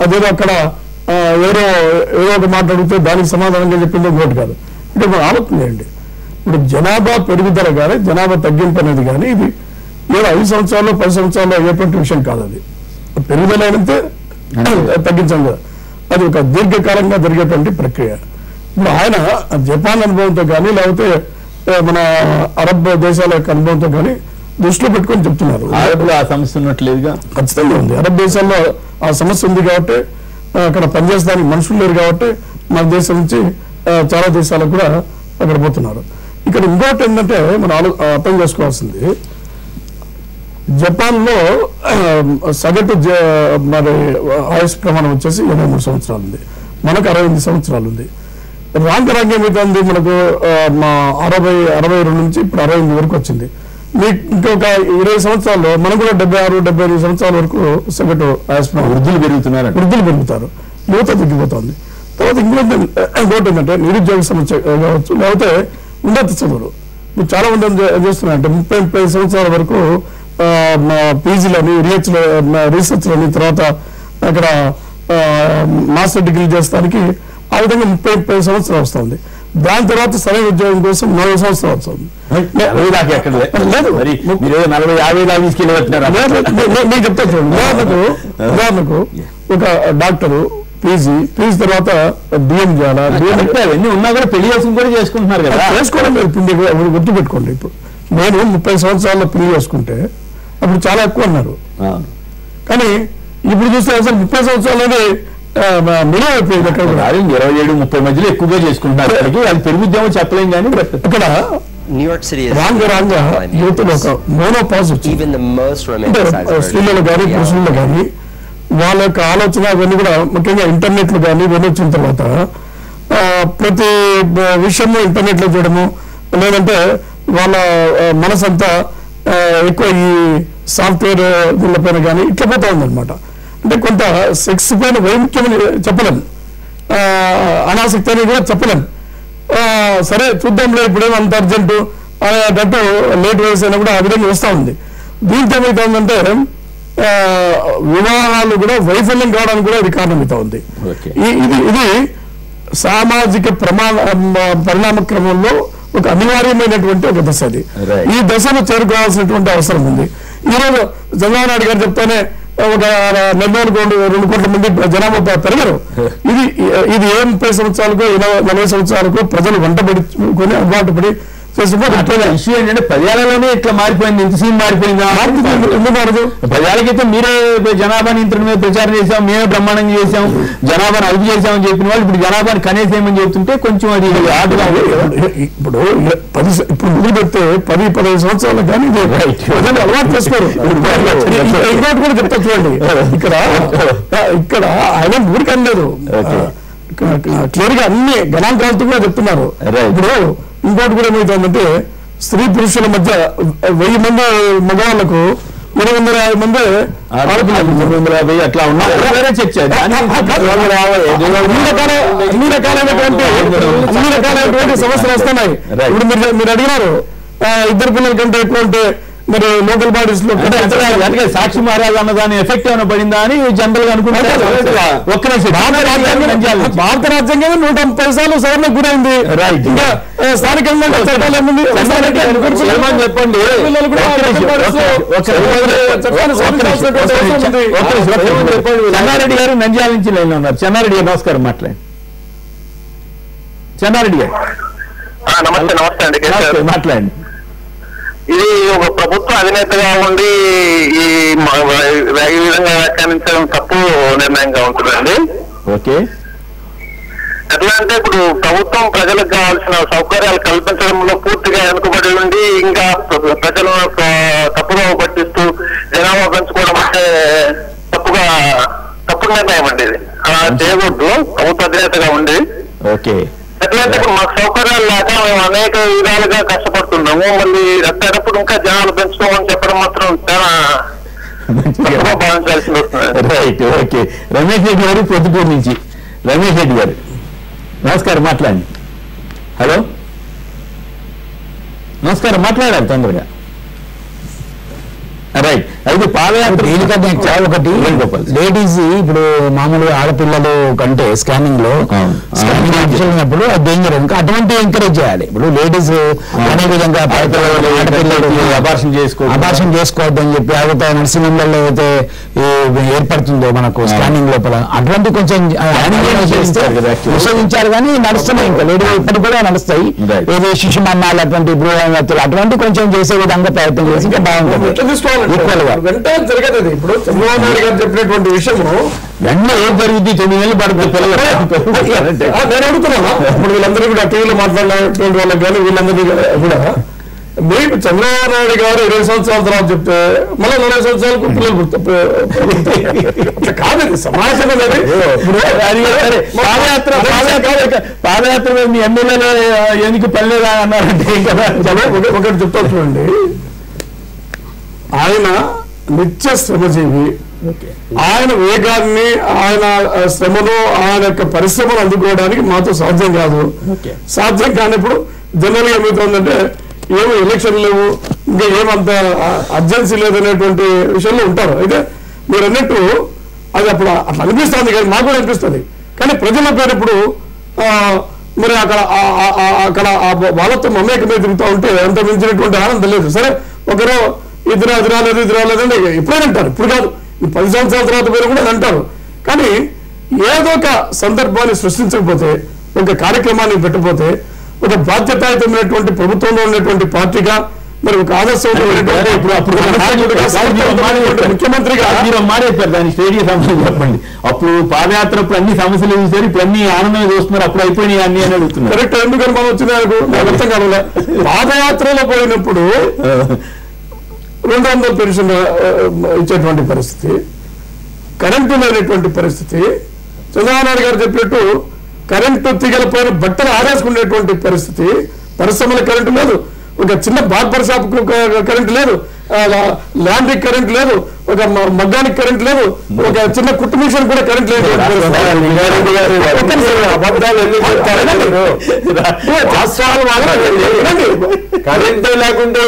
అదేదో అక్కడ ఏదో ఒక మాట్లాడితే దానికి సమాధానంగా చెప్పింది ఇంకోటి కాదు. అంటే మనం ఆలోచన చేయండి. ఇప్పుడు జనాభా పెరుగుదల కానీ, జనాభా తగ్గింపు అనేది కానీ ఇది ఏదో 5 సంవత్సరాలు 10 సంవత్సరాలు అయ్యేటువంటి విషయం కాదు. అది పెరుగుదల అయినంతే తగ్గించాం కదా, అది ఒక దీర్ఘకాలంగా జరిగేటువంటి ప్రక్రియ. ఇప్పుడు ఆయన జపాన్ అనుభవంతో కానీ, లేకపోతే మన అరబ్ దేశాల యొక్క అనుభవంతో కానీ దృష్టిలో పెట్టుకొని చెప్తున్నారు. అరబ్లో ఆ సమస్య ఉన్నట్లేదుగా? ఖచ్చితంగా ఉంది. అరబ్ దేశాల్లో ఆ సమస్య ఉంది కాబట్టి, అక్కడ పనిచేసడానికి మనుషులు లేరు కాబట్టి మన దేశం నుంచి చాలా దేశాలకు కూడా అక్కడ పోతున్నారు. ఇక్కడ ఇంకోటి ఏంటంటే మనం అర్థం చేసుకోవాల్సింది, జపాన్లో సగటు మరి ఆయుష్ ప్రమాణం వచ్చేసి 83 సంవత్సరాలు ఉంది, మనకు 68 సంవత్సరాలు ఉంది. రాంగ మీద ఉంది మనకు 62 నుంచి ఇప్పుడు 68 వరకు వచ్చింది. మీకు ఇంకొక 20 సంవత్సరాల్లో మనం కూడా 76-78 సంవత్సరాల వరకు సగటు ఆయుష్ ప్రమాణం. వృద్ధులు పెరుగుతారు, యువత తగ్గిపోతుంది. తర్వాత ఇంకోటి ఏంటంటే నిరుద్యోగ సమస్య కావచ్చు, లేకపోతే ఉన్నత చదువులు. ఇప్పుడు చాలా మంది చేస్తున్నారంటే 30-30 సంవత్సరాల వరకు పీజీలని, రీసెర్చ్లని, తర్వాత అక్కడ మాస్టర్ డిగ్రీ చేస్తానికి ఆ విధంగా 30-30 సంవత్సరాలు వస్తుంది. దాని తర్వాత సరైన ఉద్యోగం కోసం 40 సంవత్సరాలు వస్తుంది. నేను చెప్తా చూడండి. ఉదాహరణకు ఒక డాక్టరు పీజీ తర్వాత బిఎం చేయాలా, అవన్నీ ఉన్నా కూడా పెళ్లి కూడా చేసుకుంటున్నారు కదా. చేసుకోవడం లేదు, గుర్తు పెట్టుకోండి. ఇప్పుడు నేను 30 సంవత్సరాల్లో పెళ్లి చేసుకుంటే అప్పుడు చాలా ఎక్కువ అన్నారు, కానీ ఇప్పుడు చూస్తే అసలు 30 సంవత్సరాలనే మినిమం అయిపోయింది. అక్కడ 27-30 మధ్యలో ఎక్కువగా చేసుకుంటున్నారు. అది పెరుగుద్దామో చెప్పలేం, కానీ ఇక్కడ రాంగ యువతలో ఒక మోనోపాజ్ వచ్చింది. స్త్రీలలో కానీ పురుషుల్లో కానీ వాళ్ళ యొక్క ఆలోచన అవన్నీ కూడా ముఖ్యంగా ఇంటర్నెట్లు కానీ ఇవన్నీ వచ్చిన తర్వాత ప్రతి విషయము ఇంటర్నెట్లో చూడము, లేదంటే వాళ్ళ మనసంతా ఎక్కువ ఈ సాఫ్ట్వేర్ దీనిపైన కానీ ఇట్లా పోతా ఉందన్నమాట. అంటే కొంత సెక్స్ పైన వైముఖ్యమని చెప్పలేం, అనాసక్తి అని కూడా చెప్పలేం. సరే చూద్దాంలే, ఇప్పుడేమో అంత అర్జెంటు అనేటట్టు లేట్ వయసు అయినా కూడా ఆ విధంగా వస్తూ ఉంది. దీంతో ఏమవుతుందంటే వివాహాలు కూడా వైఫల్యం కావడానికి కూడా ఇది కారణమవుతా ఉంది. ఇది సామాజిక పరిణామ క్రమంలో ఒక అనివార్యమైనటువంటి ఒక దశ. అది ఈ దశను చేరుకోవాల్సినటువంటి అవసరం ఉంది. ఈరోజు చంద్రబాబు నాయుడు గారు చెప్తానే ఒక నిర్ణయానికి 2 కోట్ల మంది జనాభా పెరగరు. ఇది 30 సంవత్సరాలకు 40 సంవత్సరాలకు ప్రజలు వెంటబడి అలవాటు పడి ఇష్యూ ఏంటంటే 10 ఏళ్లలోనే ఇట్లా మారిపోయింది. ఇంత సీన్ మారిపోయిందా? ఎందుకు మారదు? 10 ఏళ్ళకైతే మీరే జనాభా నియంత్రణ మీద ప్రచారం చేశాం, మేమే బ్రహ్మాండంగా చేశాం, జనాభాను అదుపు చేశామని చెప్పిన వాళ్ళు ఇప్పుడు జనాభాని కనేసేయమని చెబుతుంటే కొంచెం అది ఆటగా ఇప్పుడు మొదలు పెడితే 10-15 సంవత్సరాలు కానీ ప్రజలు అలవాటు చేసుకోరు. ఇంకోటి కూడా చెప్తా చూడండి, ఇక్కడ ఆయన ఊరికి అనలేదు, క్లియర్ గా అన్ని గణాంకాలతో కూడా చెప్తున్నారు. ఇప్పుడు ఇంకోటి కూడా ఏమవుతుందంటే స్త్రీ పురుషుల మధ్య 1000 మంది మగవాళ్లకు 350 మంది ఆడపిల్లలు 350 అట్లా ఉన్నారు. అన్ని రకాలైనటువంటి సమస్యలు వస్తున్నాయి. ఇప్పుడు మీరు అడిగినారు 2 పిల్లల కంటే ఎక్కువ అంటే మరి లోకల్ బాడీస్ లో సాక్షి మహారాజ్ అన్న దాని ఎఫెక్ట్ ఏమైనా పడిందా అని జనరల్ గా అనుకుంటారు. భారత రాజ్యాంగం 130 సార్లు సవరణకు గురైంది. ఇంకా స్థానికంగా చెప్పండి. చెన్నారెడ్డి గారు నంద్యాల నుంచి లైన్ ఉన్నారు. చెన్నారెడ్డి గారు నమస్కారం, మాట్లాడండి. చెన్నారెడ్డి గారు నమస్తే అండి. మాట్లాడండి. ఇది ఒక ప్రభుత్వ అధినేతగా ఉండి ఈ విధంగా వ్యాఖ్యానించడం తప్పు నిర్ణయంగా ఉంటుందండి. ఓకే, ఎట్లా అంటే ఇప్పుడు ప్రభుత్వం ప్రజలకు కావాల్సిన సౌకర్యాలు కల్పించడంలో పూర్తిగా వెనుకబడి ఉండి ఇంకా ప్రజలను తప్పుగా పట్టిస్తూ జనాభా పెంచుకోవడం అంటే తప్పు నిర్ణయం అండి. ఇది అలా చేయకూడదు ప్రభుత్వ అధినేతగా ఉండి. ఓకే, ఎట్లంటే ఇప్పుడు మాకు సౌకర్యాలు లేక మేము అనేక విధాలుగా కష్టపడుతున్నాము, మళ్ళీ అట్టేటప్పుడు ఇంకా జనాలు పెంచుకోమని చెప్పడం మాత్రం చాలా భావించాల్సి వస్తుంది. రైట్. ఓకే, రమేష్ రెడ్డి గారు పొద్దుటూరు నుంచి. రమేష్ రెడ్డి గారు నమస్కారం, మాట్లాడండి. హలో, నమస్కారం, మాట్లాడాలి తొందరగా. రైట్. అయితే పాదయాత్ర దీనికంటే ఒకటి లేడీస్ ఇప్పుడు మామూలుగా ఆడపిల్లలు కంటే స్కానింగ్ లో స్కానింగ్ డేంజర్. ఇంకా అటువంటి ఎంకరేజ్ చేయాలి. ఇప్పుడు లేడీస్ అనే విధంగా ఆడపిల్లలు అబార్షన్ చేసుకోవద్దని చెప్పి అయితే నర్సింహంలో అయితే ఏర్పడుతుందో మనకు స్కానింగ్ లోపల అటువంటి కొంచెం నిషేధించారు కానీ నడుస్తున్నాయి. ఇంకా లేడీ ఇప్పటికి కూడా నడుస్తాయి. ఏదో శిశు మరణాలు అటువంటి గృహత్తులు అటువంటి కొంచెం చేసే విధంగా ప్రయత్నం చేసి ఇంకా బాగుంటుంది. వెంటనే జరగదు. ఇప్పుడు చంద్రబాబు నాయుడు గారు చెప్పినటువంటి విషయము వెంటనే ఏం జరుగుతుంది? 9 ఏళ్ళు పడుతుంది. నేను అడుగుతున్నాను. ఇప్పుడు వీళ్ళందరూ కూడా టీవీలో మాట్లాడినటువంటి వాళ్ళకి కానీ వీళ్ళందరినీ కూడా మీకు చంద్రబాబు నాయుడు గారు 20 సంవత్సరాల తర్వాత చెప్తే మళ్ళీ 40 సంవత్సరాలకు పిల్లలు కాదండి సమాజం అనేది. పాదయాత్ర మీ ఎమ్మెల్యేలు ఎందుకు పల్లెదా అన్నారంటే ఒకటి చెప్తా చూడండి, ఆయన నిత్య శ్రమజీవి. ఆయన వేగాన్ని ఆయన శ్రమను ఆయన యొక్క పరిశ్రమను అందుకోవడానికి మాతో సాధ్యం కాదు. సాధ్యం కానప్పుడు జనరల్ గా ఏమవుతుందంటే ఏమో ఎలక్షన్ లేవు, ఇంకా ఏమంత అర్జెన్సీ లేదనేటువంటి విషయంలో ఉంటారు. అయితే మీరు అన్నట్టు అది అప్పుడు అట్లా అనిపిస్తుంది, కానీ మాకు కూడా అనిపిస్తుంది. కానీ ప్రజల పేరుప్పుడు మరి అక్కడ వాళ్ళతో మమేకమే తిరుగుతూ ఉంటే అంత మించినటువంటి ఆనందం లేదు. సరే ఒకరు ఇది రాలేదు అంటే ఎప్పుడైనా అంటారు, ఇప్పుడు కాదు 10 సంవత్సరాల తర్వాత పేరు కూడా అంటారు. కానీ ఏదో ఒక సందర్భాన్ని సృష్టించకపోతే, ఒక కార్యక్రమాన్ని పెట్టకపోతే, ఒక బాధ్యతాయుతమైనటువంటి ప్రభుత్వంలో ఉన్నటువంటి పార్టీగా మరి ఒక ఆదర్శంలో ముఖ్యమంత్రిగా మారేపారు దాని స్టేడియం సమస్యలు చెప్పండి. అప్పుడు పాదయాత్ర అన్ని సమస్యలు చూసారు, ఇప్పుడు అన్ని ఆనందమే చూస్తున్నారు, అప్పుడు అయిపోయినాయి అన్ని అని అడుగుతున్నారు. కరెక్ట్. ఎందుకని మనం వచ్చిన నాకు అర్థం కావాలి. పాదయాత్రలో పోయినప్పుడు 200 పెన్షన్ ఇచ్చేటువంటి పరిస్థితి, కరెంటు లేనటువంటి పరిస్థితి, చంద్రబాబు నాయుడు గారు చెప్పినట్టు కరెంటు తీగల పైన బట్టలు ఆరేసుకునేటువంటి పరిస్థితి, పరిశ్రమల కరెంటు లేదు, ఒక చిన్న బార్బర్ షాప్ కరెంట్ లేదు, ల్యాండ్రీ కరెంట్ లేదు, ఒక మగ్గానికి కరెంట్ లేదు, ఒక చిన్న కుట్టు మిషన్ కూడా కరెంట్ లేదు. కరెంట్ లేకుంటే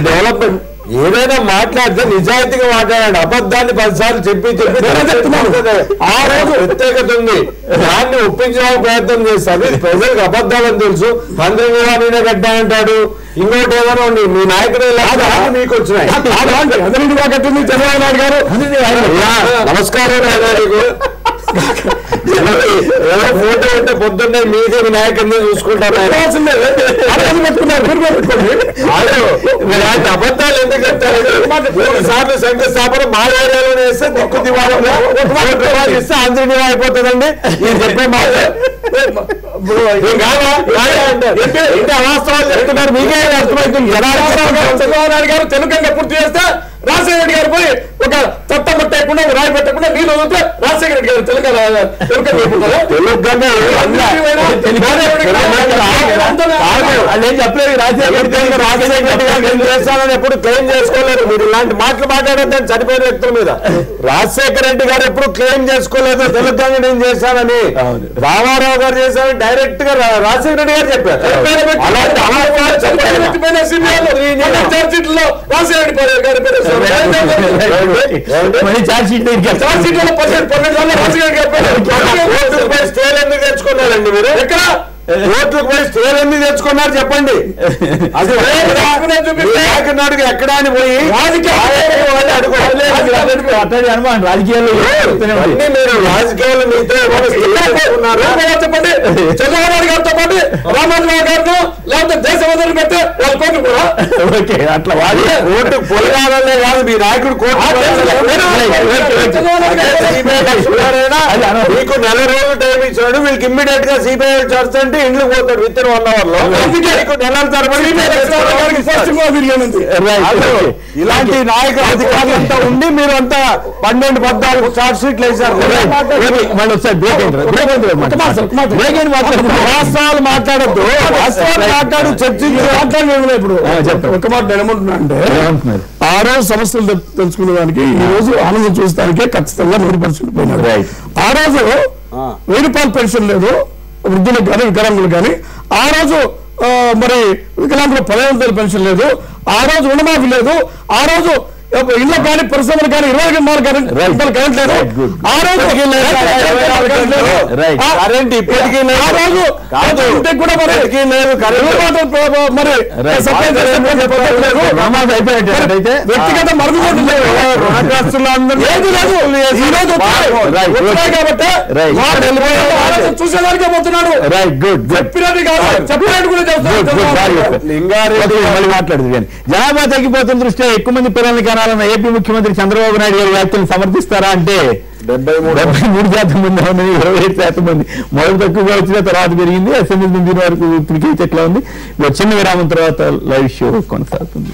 డెవలప్మెంట్ ఏదైనా మాట్లాడితే నిజాయితీగా మాట్లాడండి. అబద్ధాన్ని 10 సార్లు చెప్పి ఆ రోజు ప్రత్యేకత ఉంది, దాన్ని ఒప్పించడానికి ప్రయత్నం చేస్తారు. ప్రజలకు అబద్ధాలని తెలుసు. 12 నేనే కట్టానంటాడు, ఇంకోటి ఏదైనా ఉండి మీ నాయకుడు మీకు వచ్చినాయి. చంద్రబాబు నాయుడు గారు నమస్కారం నీకు ఏదో ఫోటో ఉంటే పొద్దున్నే మీదే వినాయకుడిని చూసుకుంటారు. అబద్ధాలు ఎందుకు చెప్తారు? 3 సార్లు శంకుస్థాపన మా ఏరియాలో వేస్తే దిక్కు దివాళంగా ఇస్తే ఆంధ్రనీయం అయిపోతుందండి. నేను చెప్పే మాట అవాస్తవాలు చెప్తున్నారు. మీకే అర్థమవుతుంది. చంద్రబాబు నాయుడు గారు తెలుగు పూర్తి చేస్తే రాజశేఖర రెడ్డి గారు పోయి ఒక చట్టం పెట్టకుండా రాయి పెట్టకుండా నీళ్ళు వదిలితే రాజశేఖర రెడ్డి గారు తెలుగు చెప్పలేదు. రాజశేఖర రెడ్డి గారు ఏం చేస్తానని ఎప్పుడు క్లెయిమ్ చేసుకోలేదు. మీరు ఇలాంటి మాటలు మాట్లాడద్దని చనిపోయిన వ్యక్తుల మీద. రాజశేఖర రెడ్డి గారు ఎప్పుడు క్లెయిమ్ చేసుకోలేదు తెలంగాణ నేను చేశానని. రామారావు గారు చేశానని డైరెక్ట్ గా రాజశేఖర రెడ్డి గారు చెప్పారు. స్టేలు ఎందుకు తెచ్చుకున్నారండి మీరు? ఎక్కడ ఓట్లకు పోయి స్టేలు ఎందుకు తెచ్చుకున్నారు చెప్పండి. అది నాటికి ఎక్కడ అని పోయి రాజకీయాల్లో మీరు రాజకీయాలు మీతో చెప్పండి. చంద్రబాబు నాయుడు గారితో పాటు రామారావు గారితో లేకపోతే దేశ వదిలి పెడితే వాళ్ళ కోర్టు కూడా అట్లా ఓటు పొలగాలనే కాదు మీ నాయకుడు మీకు 4 రోజులు టైం ఇచ్చాడు. వీళ్ళకి ఇమ్మీడియట్ గా సిబిఐ చర్చ అంటే ఇంట్లో పోతాడు విత్ ఇన్ 1 hour లో. మీకు నెలల తరబడి ఇలాంటి నాయకులు అధికారులంతా ఉండి మీరు అంతా 12-14 చార్జ్ షీట్లు వేశారు. వాస్తవాలు మాట్లాడద్దు, వాస్తవాలు మాట్లాడు, చర్చించి మాట్లాడలేదు. ఇప్పుడు ఒక మాట నేను ఏమంటున్నా అంటే ఆ రోజు సమస్యలు తెలుసుకునే దానికి ఈ రోజు ఆనందం చూస్తానికే ఖచ్చితంగా 100% పోయినారు. ఆ రోజు 1000 రూపాయలు పెన్షన్ లేదు వృద్ధులకు కానీ వికలాంగులు కానీ. ఆ రోజు మరి వికలాంగులు 15,000 పెన్షన్ లేదు. ఆ రోజు రుణమాఫీ లేదు. ఆ రోజు ఇళ్ళ కానీ పరిశ్రమలు కానీ 20 కరెంట్ లేదు. ఆ రోజు కరెంట్ ఇప్పటికీ కూడా మరి వ్యక్తిగత మరుగుదొడ్లు లేవు. కాబట్టి చూసేదానికే పోతున్నాడు. చెప్పినట్టు కూడా మాట్లాడదు కానీ జనాభా తగ్గిపోతున్న దృష్ట్యా ఎక్కువ మంది పిల్లల్ని కనాలన్న ఏపీ ముఖ్యమంత్రి చంద్రబాబు నాయుడు గారి వ్యాఖ్యలను సమర్థిస్తారా అంటే 73% మంది అవునని 27% మంది. మొదలు తక్కువగా వచ్చిన తర్వాత పెరిగింది. అసెంబ్లీ నుంచి వరకు ఇప్పటికైతే ఎట్లా ఉంది. చిన్న విరామం తర్వాత లైవ్ షో కొనసాగుతుంది.